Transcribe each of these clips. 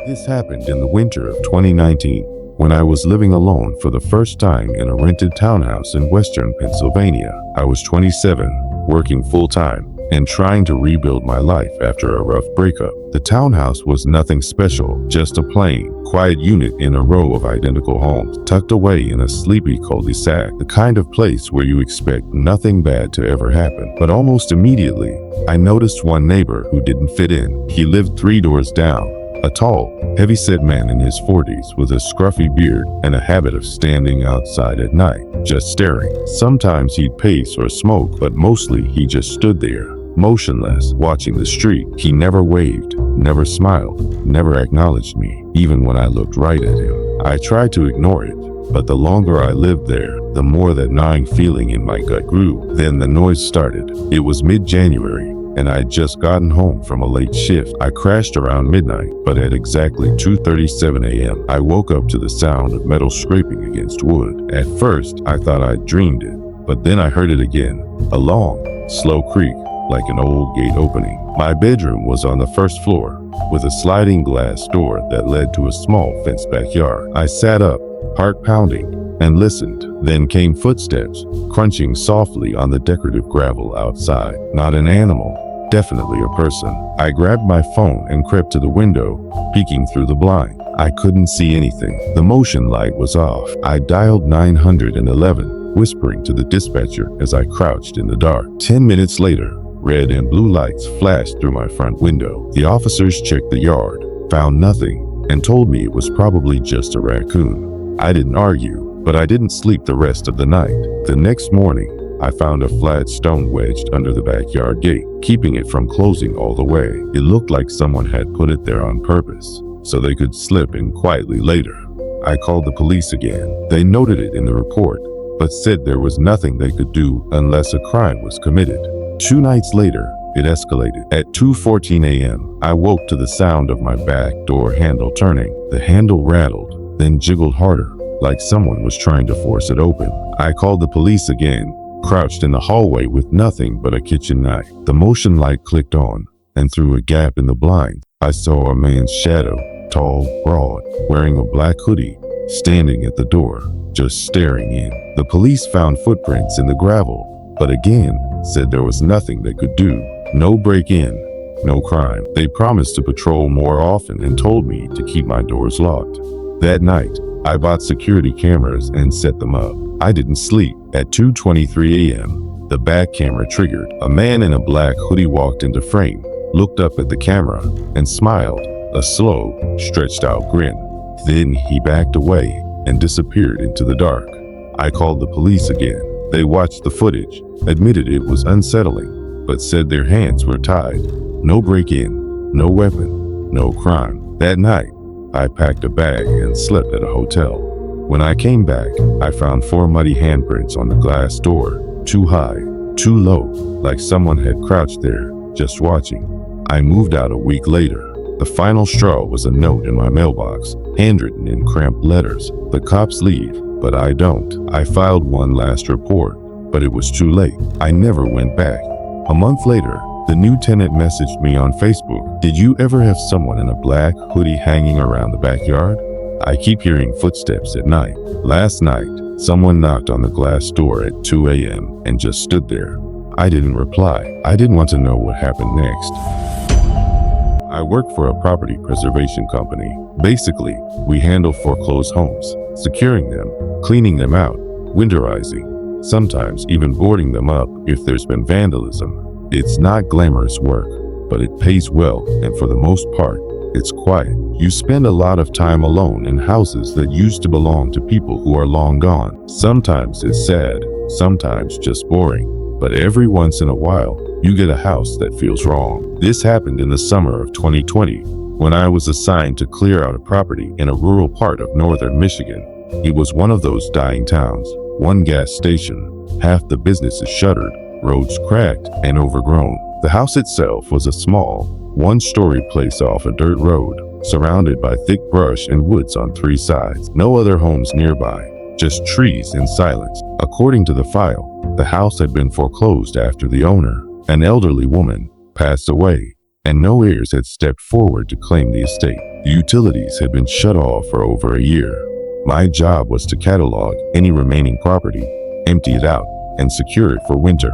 This happened in the winter of 2019, when I was living alone for the first time in a rented townhouse in western Pennsylvania. I was 27, working full-time, and trying to rebuild my life after a rough breakup. The townhouse was nothing special, just a plain, quiet unit in a row of identical homes, tucked away in a sleepy cul-de-sac, the kind of place where you expect nothing bad to ever happen. But almost immediately, I noticed one neighbor who didn't fit in. He lived 3 doors down. A tall, heavy-set man in his 40s with a scruffy beard and a habit of standing outside at night, just staring. Sometimes he'd pace or smoke, but mostly he just stood there, motionless, watching the street. He never waved, never smiled, never acknowledged me, even when I looked right at him. I tried to ignore it, but the longer I lived there, the more that gnawing feeling in my gut grew. Then the noise started. It was mid-January, and I had just gotten home from a late shift. I crashed around midnight, but at exactly 2:37 a.m., I woke up to the sound of metal scraping against wood. At first, I thought I'd dreamed it, but then I heard it again, a long, slow creak, like an old gate opening. My bedroom was on the first floor, with a sliding glass door that led to a small fenced backyard. I sat up, heart pounding, and listened. Then came footsteps, crunching softly on the decorative gravel outside. Not an animal, definitely a person. I grabbed my phone and crept to the window, peeking through the blind. I couldn't see anything. The motion light was off. I dialed 911, whispering to the dispatcher as I crouched in the dark. 10 minutes later, red and blue lights flashed through my front window. The officers checked the yard, found nothing, and told me it was probably just a raccoon. I didn't argue, but I didn't sleep the rest of the night. The next morning, I found a flat stone wedged under the backyard gate, keeping it from closing all the way. It looked like someone had put it there on purpose, so they could slip in quietly later. I called the police again. They noted it in the report, but said there was nothing they could do unless a crime was committed. 2 nights later, it escalated. At 2:14 a.m., I woke to the sound of my back door handle turning. The handle rattled, then jiggled harder, like someone was trying to force it open. I called the police again, crouched in the hallway with nothing but a kitchen knife. The motion light clicked on, and through a gap in the blind, I saw a man's shadow, tall, broad, wearing a black hoodie, standing at the door, just staring in. The police found footprints in the gravel, but again, said there was nothing they could do. No break-in, no crime. They promised to patrol more often and told me to keep my doors locked. That night, I bought security cameras and set them up. I didn't sleep. At 2:23 a.m., the back camera triggered. A man in a black hoodie walked into frame, looked up at the camera, and smiled, a slow, stretched-out grin. Then he backed away and disappeared into the dark. I called the police again. They watched the footage, admitted it was unsettling, but said their hands were tied. No break-in, no weapon, no crime. That night, I packed a bag and slept at a hotel. When I came back, I found 4 muddy handprints on the glass door, too high, too low, like someone had crouched there, just watching. I moved out a week later. The final straw was a note in my mailbox, handwritten in cramped letters. The cops leave, but I don't. I filed one last report, but it was too late. I never went back. A month later, the new tenant messaged me on Facebook. Did you ever have someone in a black hoodie hanging around the backyard? I keep hearing footsteps at night. Last night, someone knocked on the glass door at 2 a.m. and just stood there. I didn't reply. I didn't want to know what happened next. I work for a property preservation company. Basically, we handle foreclosed homes, securing them, cleaning them out, winterizing, sometimes even boarding them up if there's been vandalism. It's not glamorous work, but it pays well, and for the most part, it's quiet. You spend a lot of time alone in houses that used to belong to people who are long gone. Sometimes it's sad, sometimes just boring, but every once in a while, you get a house that feels wrong. This happened in the summer of 2020, when I was assigned to clear out a property in a rural part of northern Michigan. It was one of those dying towns, one gas station, half the businesses shuttered, roads cracked and overgrown. The house itself was a small, one-story place off a dirt road, surrounded by thick brush and woods on 3 sides. No other homes nearby, just trees and silence. According to the file, the house had been foreclosed after the owner, an elderly woman, passed away, and no heirs had stepped forward to claim the estate. The utilities had been shut off for over a year. My job was to catalog any remaining property, empty it out, and secure it for winter.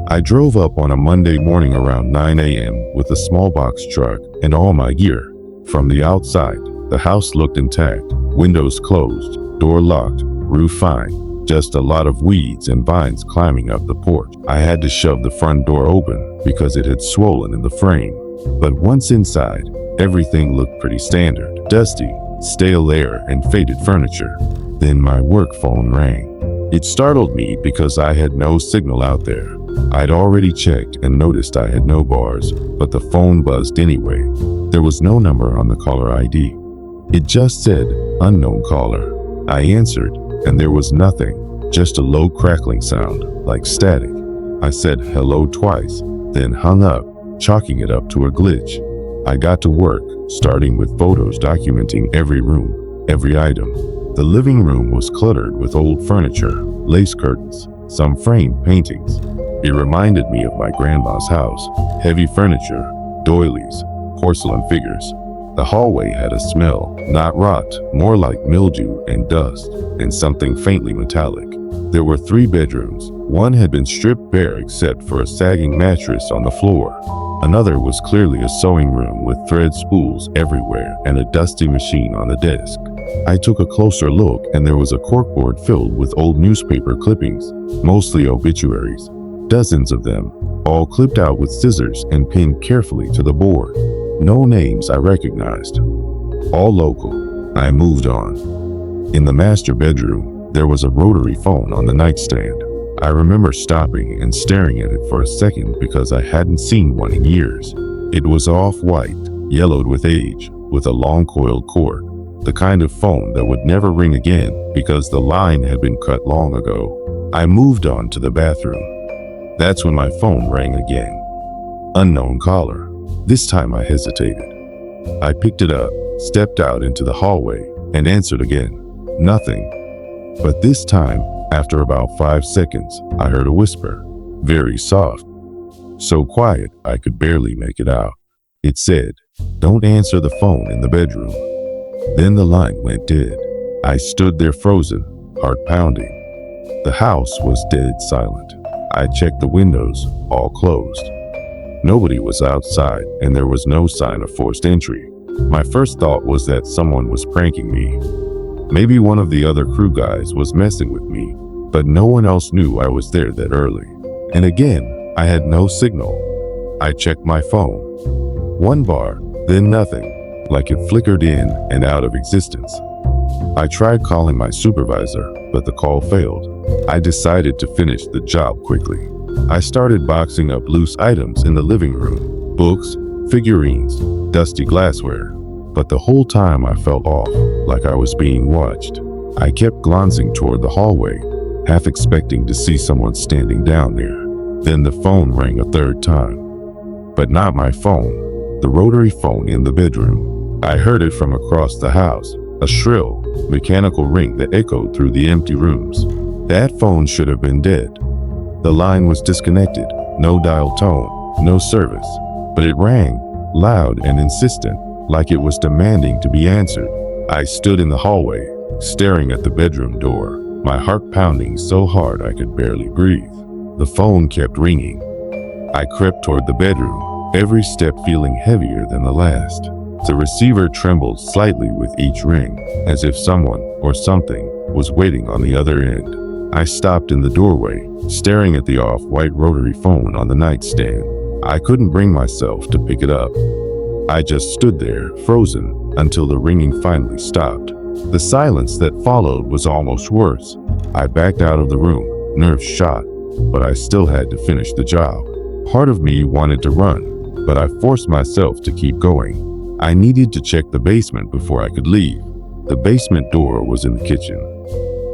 I drove up on a Monday morning around 9 a.m. with a small box truck and all my gear. From the outside, the house looked intact. Windows closed, door locked, roof fine. Just a lot of weeds and vines climbing up the porch. I had to shove the front door open because it had swollen in the frame. But once inside, everything looked pretty standard. Dusty, stale air, and faded furniture. Then my work phone rang. It startled me because I had no signal out there. I'd already checked and noticed I had no bars, but the phone buzzed anyway. There was no number on the caller ID. It just said, "Unknown caller." I answered, and there was nothing, just a low crackling sound, like static. I said hello twice, then hung up, chalking it up to a glitch. I got to work, starting with photos documenting every room, every item. The living room was cluttered with old furniture, lace curtains, some framed paintings. It reminded me of my grandma's house. Heavy furniture, doilies, porcelain figures. The hallway had a smell, not rot, more like mildew and dust, and something faintly metallic. There were 3 bedrooms. One had been stripped bare except for a sagging mattress on the floor. Another was clearly a sewing room with thread spools everywhere and a dusty machine on the desk. I took a closer look and there was a corkboard filled with old newspaper clippings, mostly obituaries. Dozens of them, all clipped out with scissors and pinned carefully to the board. No names I recognized. All local. I moved on. In the master bedroom, there was a rotary phone on the nightstand. I remember stopping and staring at it for a second because I hadn't seen one in years. It was off-white, yellowed with age, with a long coiled cord. The kind of phone that would never ring again because the line had been cut long ago. I moved on to the bathroom. That's when my phone rang again. Unknown caller. This time I hesitated. I picked it up, stepped out into the hallway, and answered again. Nothing. But this time, after about 5 seconds, I heard a whisper, very soft. So quiet I could barely make it out. It said, "Don't answer the phone in the bedroom." Then the line went dead. I stood there frozen, heart pounding. The house was dead silent. I checked the windows, all closed. Nobody was outside, and there was no sign of forced entry. My first thought was that someone was pranking me. Maybe one of the other crew guys was messing with me, but no one else knew I was there that early. And again, I had no signal. I checked my phone. 1 bar, then nothing, like it flickered in and out of existence. I tried calling my supervisor, but the call failed. I decided to finish the job quickly. I started boxing up loose items in the living room, books, figurines, dusty glassware. But the whole time I felt off, like I was being watched. I kept glancing toward the hallway, half expecting to see someone standing down there. Then the phone rang a 3rd time. But not my phone, the rotary phone in the bedroom. I heard it from across the house, a shrill, mechanical ring that echoed through the empty rooms. That phone should have been dead. The line was disconnected, no dial tone, no service. But it rang, loud and insistent, like it was demanding to be answered. I stood in the hallway, staring at the bedroom door, my heart pounding so hard I could barely breathe. The phone kept ringing. I crept toward the bedroom, every step feeling heavier than the last. The receiver trembled slightly with each ring, as if someone or something was waiting on the other end. I stopped in the doorway, staring at the off-white rotary phone on the nightstand. I couldn't bring myself to pick it up. I just stood there, frozen, until the ringing finally stopped. The silence that followed was almost worse. I backed out of the room, nerves shot, but I still had to finish the job. Part of me wanted to run, but I forced myself to keep going. I needed to check the basement before I could leave. The basement door was in the kitchen.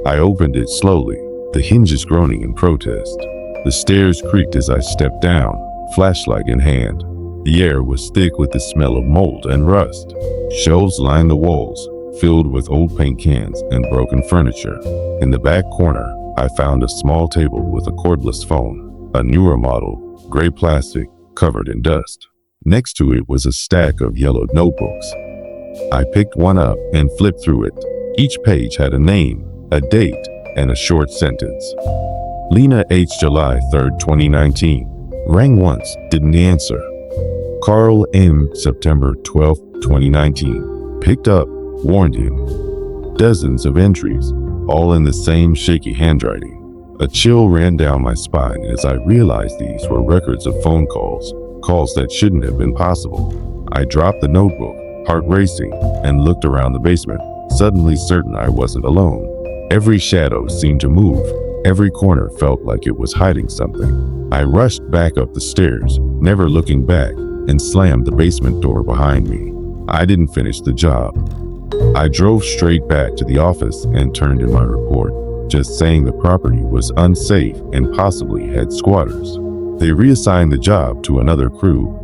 I opened it slowly, the hinges groaning in protest. The stairs creaked as I stepped down, flashlight in hand. The air was thick with the smell of mold and rust. Shelves lined the walls, filled with old paint cans and broken furniture. In the back corner, I found a small table with a cordless phone, a newer model, gray plastic, covered in dust. Next to it was a stack of yellowed notebooks. I picked one up and flipped through it. Each page had a name, a date, and a short sentence. Lena H. July 3rd, 2019. Rang once, didn't answer. Carl M. September 12th, 2019. Picked up, warned him. Dozens of entries, all in the same shaky handwriting. A chill ran down my spine as I realized these were records of phone calls that shouldn't have been possible. I dropped the notebook, heart racing, and looked around the basement, suddenly certain I wasn't alone. Every shadow seemed to move. Every corner felt like it was hiding something. I rushed back up the stairs, never looking back, and slammed the basement door behind me. I didn't finish the job. I drove straight back to the office and turned in my report, just saying the property was unsafe and possibly had squatters. They reassigned the job to another crew.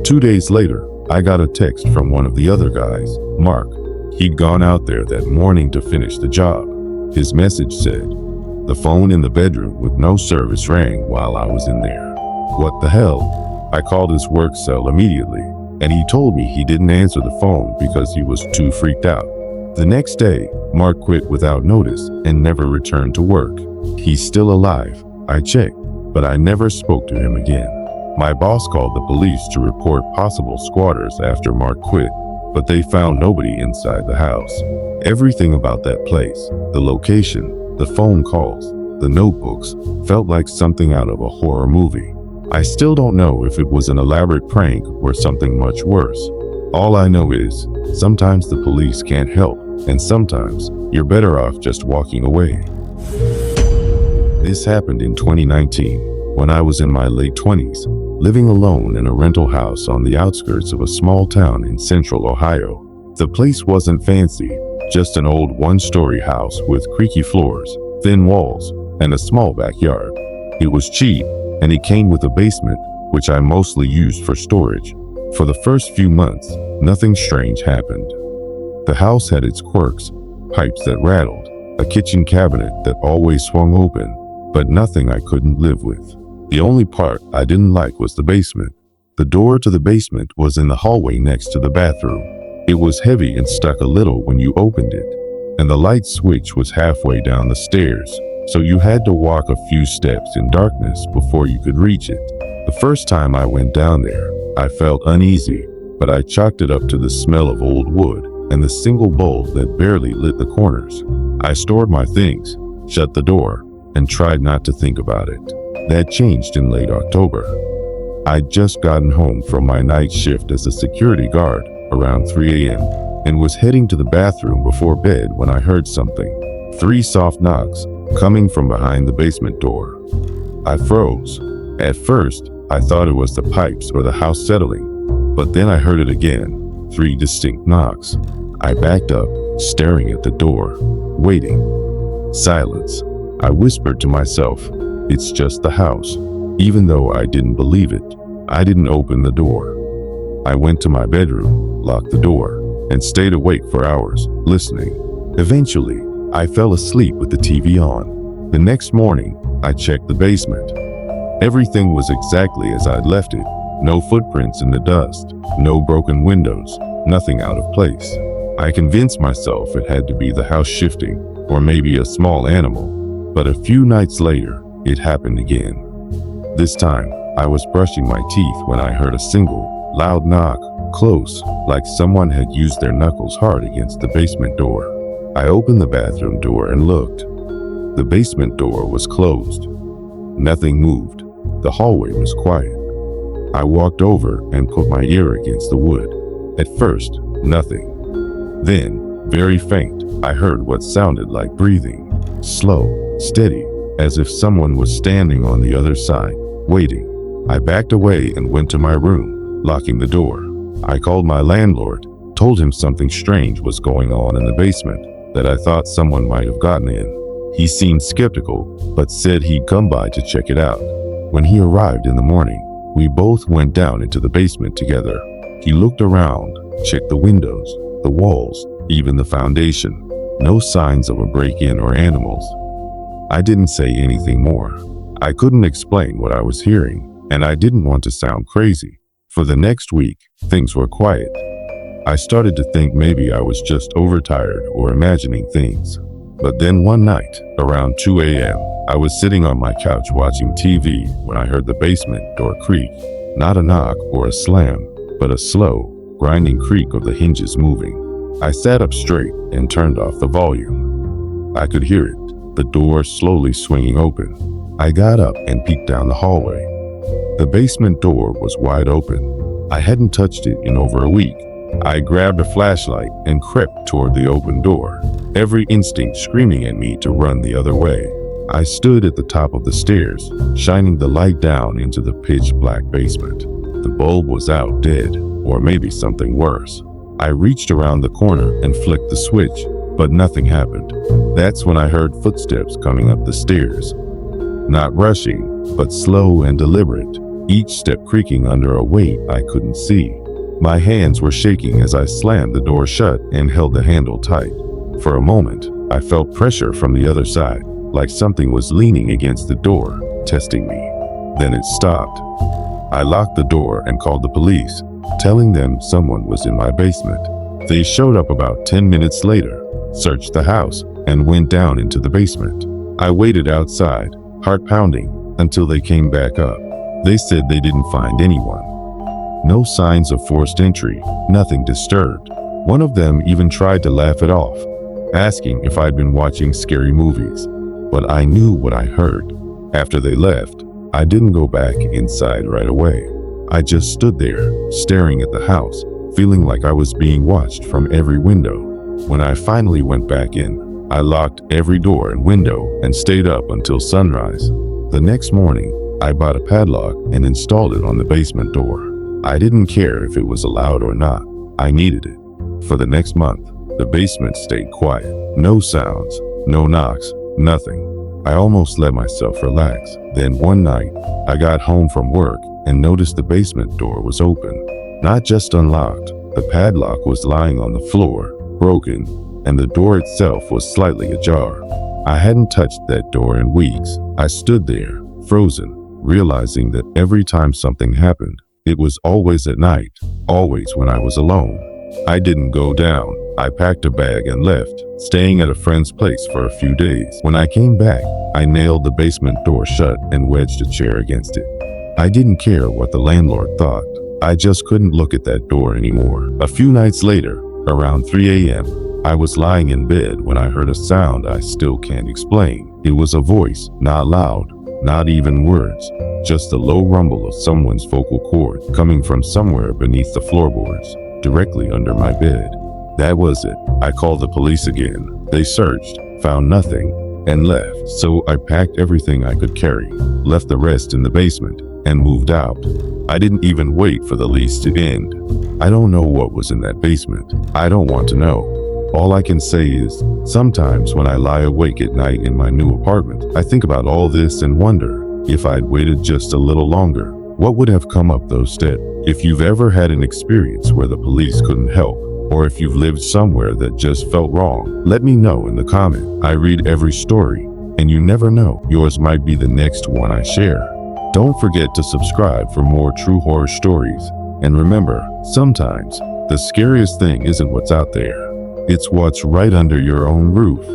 2 days later, I got a text from one of the other guys, Mark. He'd gone out there that morning to finish the job. His message said, "The phone in the bedroom with no service rang while I was in there." What the hell? I called his work cell immediately, and he told me he didn't answer the phone because he was too freaked out. The next day, Mark quit without notice and never returned to work. He's still alive. I checked, but I never spoke to him again. My boss called the police to report possible squatters after Mark quit, but they found nobody inside the house. Everything about that place, the location, the phone calls, the notebooks, felt like something out of a horror movie. I still don't know if it was an elaborate prank or something much worse. All I know is, sometimes the police can't help, and sometimes you're better off just walking away. This happened in 2019, when I was in my late 20s, living alone in a rental house on the outskirts of a small town in central Ohio. The place wasn't fancy, just an old one-story house with creaky floors, thin walls, and a small backyard. It was cheap, and it came with a basement, which I mostly used for storage. For the first few months, nothing strange happened. The house had its quirks, pipes that rattled, a kitchen cabinet that always swung open, but nothing I couldn't live with. The only part I didn't like was the basement. The door to the basement was in the hallway next to the bathroom. It was heavy and stuck a little when you opened it, and the light switch was halfway down the stairs, so you had to walk a few steps in darkness before you could reach it. The first time I went down there, I felt uneasy, but I chalked it up to the smell of old wood and the single bulb that barely lit the corners. I stored my things, shut the door, and tried not to think about it. That changed in late October. I'd just gotten home from my night shift as a security guard around 3 a.m. and was heading to the bathroom before bed when I heard something. 3 soft knocks coming from behind the basement door. I froze. At first, I thought it was the pipes or the house settling, but then I heard it again, 3 distinct knocks. I backed up, staring at the door, waiting. Silence. I whispered to myself, "It's just the house." Even though I didn't believe it, I didn't open the door. I went to my bedroom, locked the door, and stayed awake for hours, listening. Eventually, I fell asleep with the TV on. The next morning, I checked the basement. Everything was exactly as I'd left it. No footprints in the dust, no broken windows, nothing out of place. I convinced myself it had to be the house shifting, or maybe a small animal. But a few nights later, it happened again. This time, I was brushing my teeth when I heard a single, loud knock, close, like someone had used their knuckles hard against the basement door. I opened the bathroom door and looked. The basement door was closed. Nothing moved. The hallway was quiet. I walked over and put my ear against the wood. At first, nothing. Then, very faint, I heard what sounded like breathing. Slow, steady, as if someone was standing on the other side, waiting. I backed away and went to my room, locking the door. I called my landlord, told him something strange was going on in the basement, that I thought someone might have gotten in. He seemed skeptical, but said he'd come by to check it out. When he arrived in the morning, we both went down into the basement together. He looked around, checked the windows, the walls, even the foundation. No signs of a break-in or animals. I didn't say anything more. I couldn't explain what I was hearing, and I didn't want to sound crazy. For the next week, things were quiet. I started to think maybe I was just overtired or imagining things. But then one night, around 2 a.m., I was sitting on my couch watching TV when I heard the basement door creak. Not a knock or a slam, but a slow, grinding creak of the hinges moving. I sat up straight and turned off the volume. I could hear it, the door slowly swinging open. I got up and peeked down the hallway. The basement door was wide open. I hadn't touched it in over a week. I grabbed a flashlight and crept toward the open door, every instinct screaming at me to run the other way. I stood at the top of the stairs, shining the light down into the pitch-black basement. The bulb was out dead, or maybe something worse. I reached around the corner and flicked the switch, but nothing happened. That's when I heard footsteps coming up the stairs. Not rushing, but slow and deliberate, each step creaking under a weight I couldn't see. My hands were shaking as I slammed the door shut and held the handle tight. For a moment, I felt pressure from the other side, like something was leaning against the door, testing me. Then it stopped. I locked the door and called the police, telling them someone was in my basement. They showed up about 10 minutes later, searched the house, and went down into the basement. I waited outside, heart pounding, until they came back up. They said they didn't find anyone. No signs of forced entry, nothing disturbed. One of them even tried to laugh it off, asking if I'd been watching scary movies. But I knew what I heard. After they left, I didn't go back inside right away. I just stood there, staring at the house, feeling like I was being watched from every window. When I finally went back in, I locked every door and window and stayed up until sunrise. The next morning, I bought a padlock and installed it on the basement door. I didn't care if it was allowed or not. I needed it. For the next month, the basement stayed quiet. No sounds, no knocks, nothing. I almost let myself relax. Then one night, I got home from work and noticed the basement door was open. Not just unlocked, the padlock was lying on the floor, broken, and the door itself was slightly ajar. I hadn't touched that door in weeks. I stood there, frozen, realizing that every time something happened, it was always at night, always when I was alone. I didn't go down. I packed a bag and left, staying at a friend's place for a few days. When I came back, I nailed the basement door shut and wedged a chair against it. I didn't care what the landlord thought. I just couldn't look at that door anymore. A few nights later, around 3 a.m., I was lying in bed when I heard a sound I still can't explain. It was a voice, not loud, not even words, just the low rumble of someone's vocal cord coming from somewhere beneath the floorboards, directly under my bed. That was it. I called the police again. They searched, found nothing, and left. So I packed everything I could carry, left the rest in the basement, and moved out. I didn't even wait for the lease to end. I don't know what was in that basement. I don't want to know. All I can say is, sometimes when I lie awake at night in my new apartment, I think about all this and wonder, if I'd waited just a little longer, what would have come up those steps? If you've ever had an experience where the police couldn't help, or if you've lived somewhere that just felt wrong, let me know in the comment. I read every story, and you never know, yours might be the next one I share. Don't forget to subscribe for more true horror stories. And remember, sometimes the scariest thing isn't what's out there. It's what's right under your own roof.